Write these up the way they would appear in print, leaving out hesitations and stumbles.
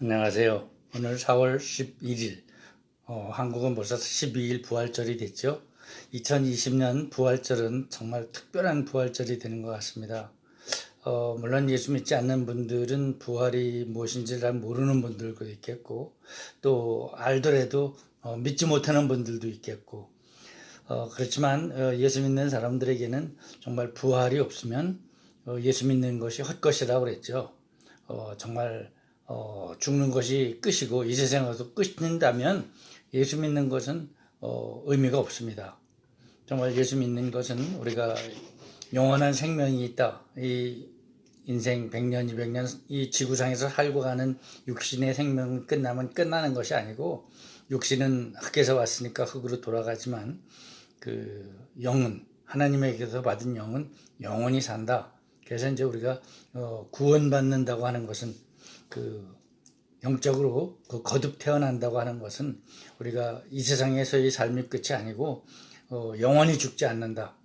안녕하세요. 오늘 4월 11일, 한국은 벌써 12일 부활절이 됐죠. 2020년 부활절은 정말 특별한 부활절이 되는 것 같습니다. 물론 예수 믿지 않는 분들은 부활이 무엇인지 잘 모르는 분들도 있겠고, 또 알더라도 믿지 못하는 분들도 있겠고, 그렇지만 예수 믿는 사람들에게는 정말 부활이 없으면 예수 믿는 것이 헛것이라고 그랬죠. 정말 죽는 것이 끝이고 이 세상에서 끝인다면 예수 믿는 것은 의미가 없습니다. 정말 예수 믿는 것은 우리가 영원한 생명이 있다. 이 인생 100년, 200년 이 지구상에서 살고 가는 육신의 생명이 끝나면 끝나는 것이 아니고, 육신은 흙에서 왔으니까 흙으로 돌아가지만 그 영은, 하나님에게서 받은 영은 영원히 산다. 그래서 이제 우리가 구원받는다고 하는 것은, 그 영적으로 거듭 태어난다고 하는 것은 우리가 이 세상에서의 삶이 끝이 아니고 영원히 죽지 않는다.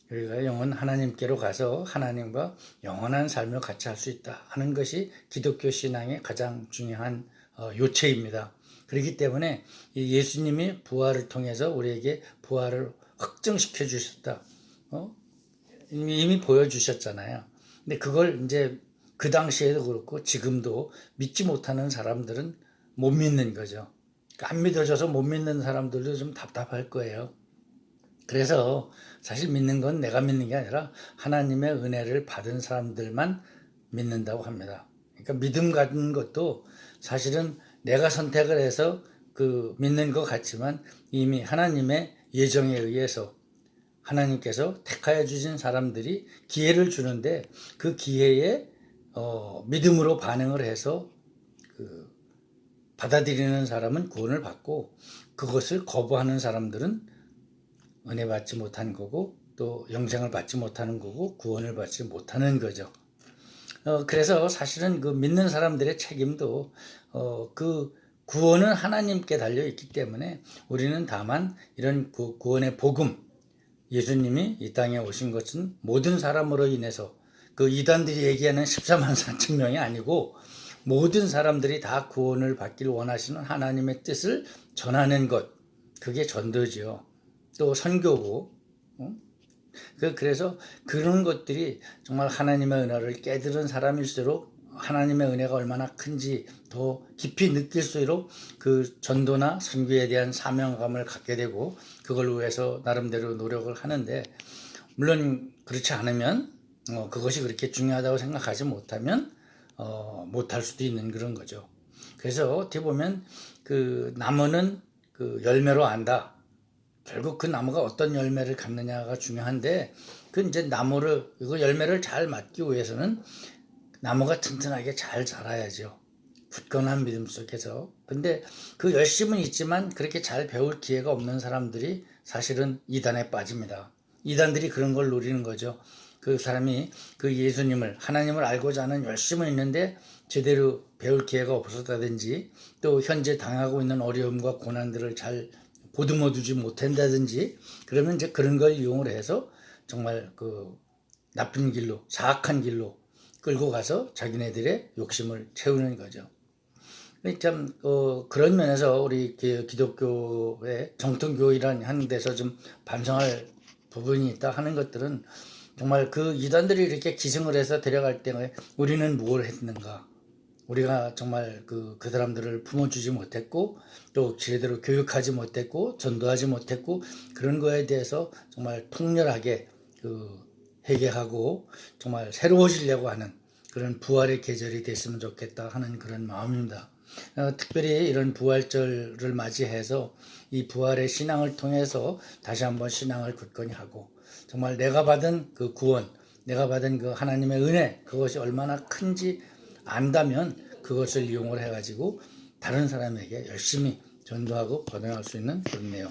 우리가 영원 하나님께로 가서 하나님과 영원한 삶을 같이 할 수 있다 하는 것이 기독교 신앙의 가장 중요한 요체입니다. 그렇기 때문에 예수님이 부활을 통해서 우리에게 부활을 확정시켜 주셨다. 이미 보여주셨잖아요. 근데 그걸 이제 그 당시에도 그렇고 지금도 믿지 못하는 사람들은 못 믿는 거죠. 안 믿어져서 못 믿는 사람들도 좀 답답할 거예요. 그래서 사실 믿는 건 내가 믿는 게 아니라 하나님의 은혜를 받은 사람들만 믿는다고 합니다. 그러니까 믿음 같은 것도 사실은 내가 선택을 해서 그 믿는 것 같지만 이미 하나님의 예정에 의해서 하나님께서 택하여 주신 사람들이 기회를 주는데, 그 기회에 믿음으로 반응을 해서 받아들이는 사람은 구원을 받고, 그것을 거부하는 사람들은 은혜 받지 못한 거고 또 영생을 받지 못하는 거고 구원을 받지 못하는 거죠. 그래서 사실은 그 믿는 사람들의 책임도 그 구원은 하나님께 달려 있기 때문에 우리는 다만 이런 구원의 복음, 예수님이 이 땅에 오신 것은 모든 사람으로 인해서, 그 이단들이 얘기하는 14만 4천 명이 아니고 모든 사람들이 다 구원을 받기를 원하시는 하나님의 뜻을 전하는 것, 그게 전도지요. 또 선교고. 그래서 그런 것들이 정말 하나님의 은혜를 깨달은 사람일수록 하나님의 은혜가 얼마나 큰지 더 깊이 느낄수록 그 전도나 선교에 대한 사명감을 갖게 되고 그걸 위해서 나름대로 노력을 하는데, 물론 그렇지 않으면 그것이 그렇게 중요하다고 생각하지 못하면 못할 수도 있는 그런 거죠. 그래서 어떻게 보면 그 나무는 그 열매로 안다. 결국 그 나무가 어떤 열매를 갖느냐가 중요한데, 그 이제 나무를, 이거 열매를 잘 맡기 위해서는 나무가 튼튼하게 잘 자라야죠. 굳건한 믿음 속에서. 근데 그 열심은 있지만 그렇게 잘 배울 기회가 없는 사람들이 사실은 이단에 빠집니다. 이단들이 그런 걸 노리는 거죠. 그 사람이 그 예수님을, 하나님을 알고자 하는 열심은 있는데 제대로 배울 기회가 없었다든지, 또 현재 당하고 있는 어려움과 고난들을 잘 보듬어두지 못한다든지, 그러면 이제 그런 걸 이용을 해서 정말 그 나쁜 길로, 사악한 길로 끌고 가서 자기네들의 욕심을 채우는 거죠. 참 그런 면에서 우리 기독교의 정통교회라는 하는 데서 좀 반성할 부분이 있다 하는 것들은, 정말 그 이단들이 이렇게 기승을 해서 데려갈 때 우리는 무엇을 했는가, 우리가 정말 그 사람들을 품어주지 못했고 또 제대로 교육하지 못했고 전도하지 못했고, 그런 거에 대해서 정말 통렬하게 회개하고 정말 새로워지려고 하는 그런 부활의 계절이 됐으면 좋겠다 하는 그런 마음입니다. 특별히 이런 부활절을 맞이해서 이 부활의 신앙을 통해서 다시 한번 신앙을 굳건히 하고, 정말 내가 받은 그 구원, 내가 받은 그 하나님의 은혜, 그것이 얼마나 큰지 안다면 그것을 이용을 해가지고 다른 사람에게 열심히 전도하고 번영할 수 있는 그런 내용.